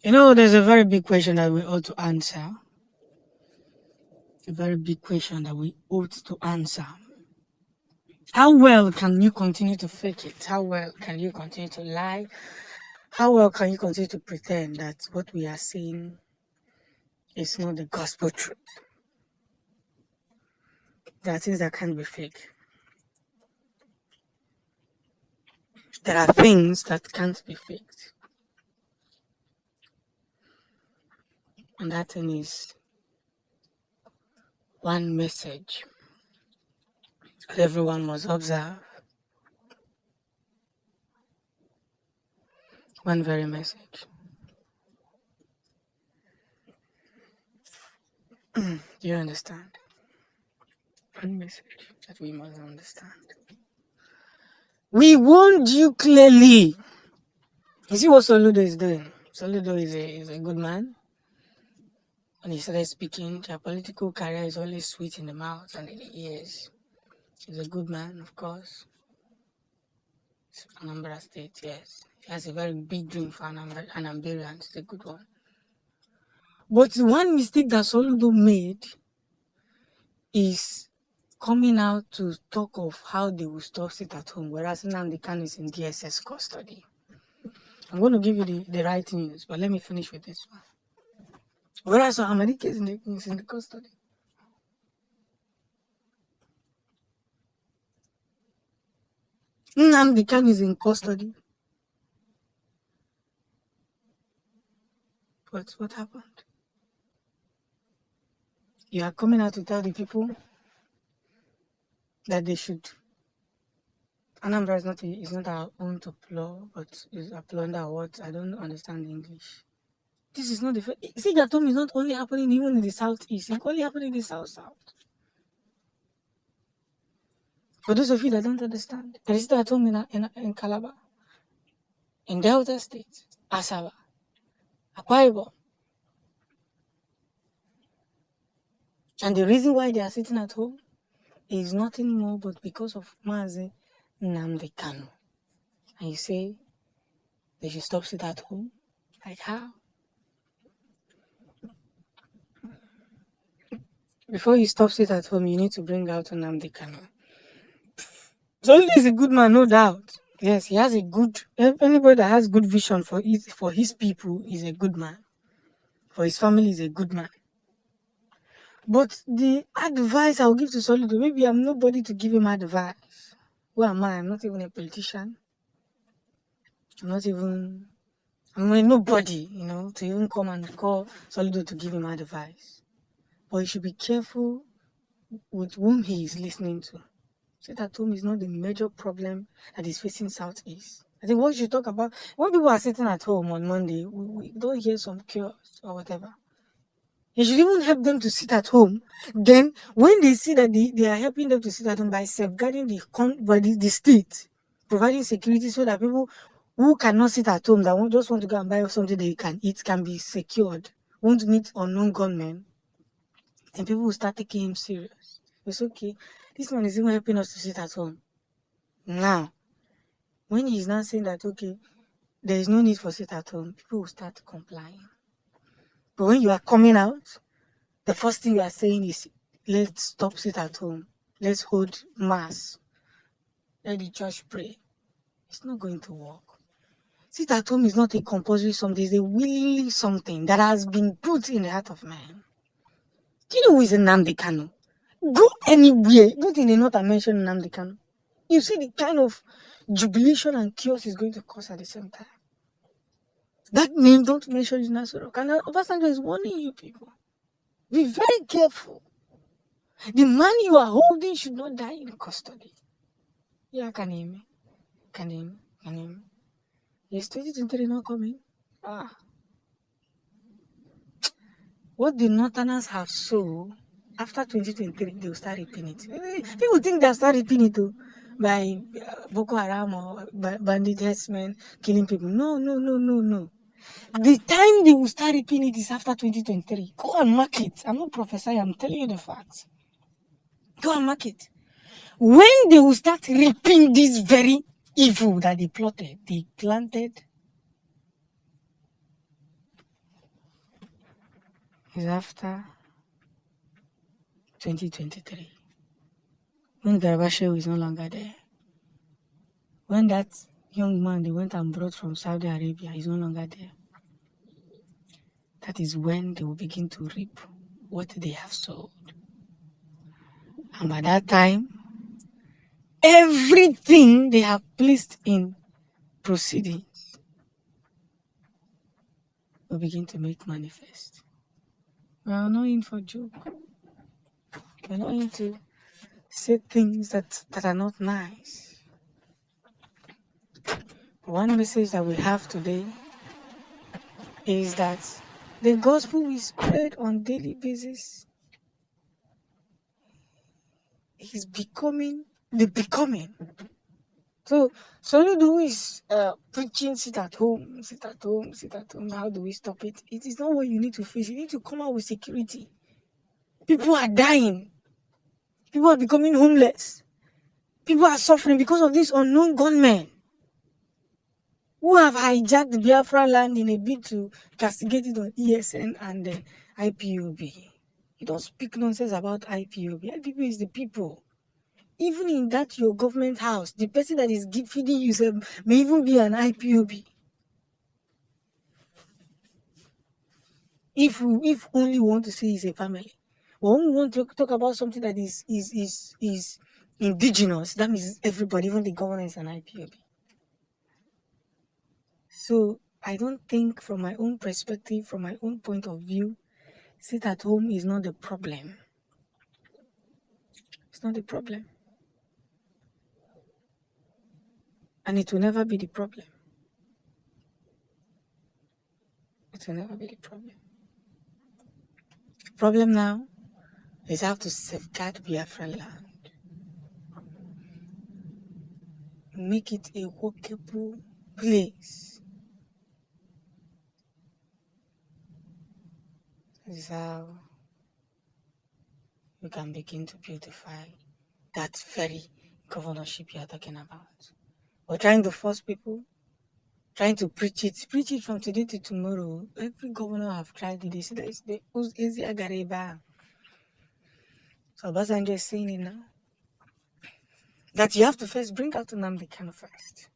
There's a very big question that we ought to answer. A very big question that we ought to answer. How well can you continue to fake it? How well can you continue to lie? How well can you continue to pretend that what we are saying is not the gospel truth? There are things that can't be fake. There are things that can't be faked. And that thing is one message that everyone must observe. One very message. Do you understand? One message that we must understand. We warned you clearly. You see what Soludo is doing? Soludo is a good man. When he started speaking, their political career is always sweet in the mouth and in the ears. He's a good man, of course. Anambra State, yes. He has a very big dream for Anambra. It's a good one. But one mistake that Soludo made is coming out to talk of how they will stop sit at home, whereas Nnamdi Kanu is in DSS custody. I'm going to give you the right news, but let me finish with this one. Whereas America is in the custody. Nnamdi Kanu is in custody. But what happened? You are coming out to tell the people that they should. Anambra is not our own to plow, but is a plunder what? I don't understand the English. This is not the first. See, that home is not only happening even in the southeast, it's only happening in the south. For those of you that don't understand, there is that home in Calabar, in Delta State, Asaba, Akwa Ibom. And the reason why they are sitting at home is nothing more but because of Mazi Nnamdi Kanu. And you say they should stop sitting at home? Like how? Before you stop sitting at home, you need to bring out Nnamdi Kanu. So he is a good man, no doubt. Yes, he has a good. Anybody that has good vision for his people is a good man. For his family is a good man. But the advice I will give to Soludo, maybe I'm nobody to give him advice. Who am I? I'm not even a politician. I'm a nobody, to even come and call Soludo to give him advice. But he should be careful with whom he is listening to. Sit at home is not the major problem that is facing Southeast. I think what you should talk about, when people are sitting at home on Monday, we don't hear some cures or whatever. You should even help them to sit at home. Then, when they see that they are helping them to sit at home by safeguarding the state, providing security so that people who cannot sit at home, that just want to go and buy something they can eat, can be secured, won't meet unknown gunmen, and people will start taking him serious. It's okay. This man is even helping us to sit at home. Now, when he's now saying that, okay, there is no need for sit at home, people will start complying. But when you are coming out, the first thing you are saying is, let's stop sit at home. Let's hold mass. Let the church pray. It's not going to work. Sit at home is not a compulsory something. It's a willingly something that has been put in the heart of man. Do you know who is Nnamdi Kanu? Go anywhere. Go to the north and mention Nnamdi Kanu. You see the kind of jubilation and chaos is going to cause at the same time. That name, don't mention it in Nasorok. And Obansanjo is warning you people. Be very careful. The man you are holding should not die in custody. Yeah, can you hear me? Can you hear me? Is 2023 not coming? What the Northerners have sown, after 2023, they will start reaping it. People think they'll start reaping it too, by Boko Haram or by bandit herdsmen killing people. No. The time they will start reaping it is after 2023. Go and mark it. I'm not prophesying, I'm telling you the facts. Go and mark it. When they will start reaping this very evil that they plotted, they planted, is after 2023. When Garabashew is no longer there. When that young man they went and brought from Saudi Arabia is no longer there. That is when they will begin to reap what they have sowed. And by that time, everything they have placed in proceedings will begin to make manifest. We are not in for joke. We are not in to say things that are not nice. One message that we have today is that the gospel we spread on daily basis is becoming the becoming. So somebody who is preaching sit at home, sit at home, sit at home. How do we stop it? It is not what you need to face. You need to come out with security. People are dying. People are becoming homeless. People are suffering because of these unknown gunmen who have hijacked the Biafra land in a bid to castigate it on ESN and IPOB. You don't speak nonsense about IPOB. IPOB is the people. Even in that your government house, the person that is feeding you may even be an IPOB. If only we want to say it's a family. But when we want to talk about something that is indigenous, that means everybody, even the governor is an IPOB. So I don't think, from my own perspective, from my own point of view, sit at home is not the problem. It's not the problem. And it will never be the problem. It will never be the problem. The problem now is how to safeguard Biafra land. Make it a workable place. This is how we can begin to beautify that very governorship you are talking about. We're trying to force people, trying to preach it from today to tomorrow. Every governor have tried it. They say that it's the easy agareba. So Obansanjo is saying it now. That you have to first bring out Nnamdi Kanu first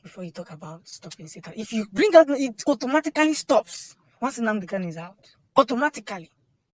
before you talk about stopping Satan. If you bring out, it automatically stops once Nnamdi Kanu is out. Automatically.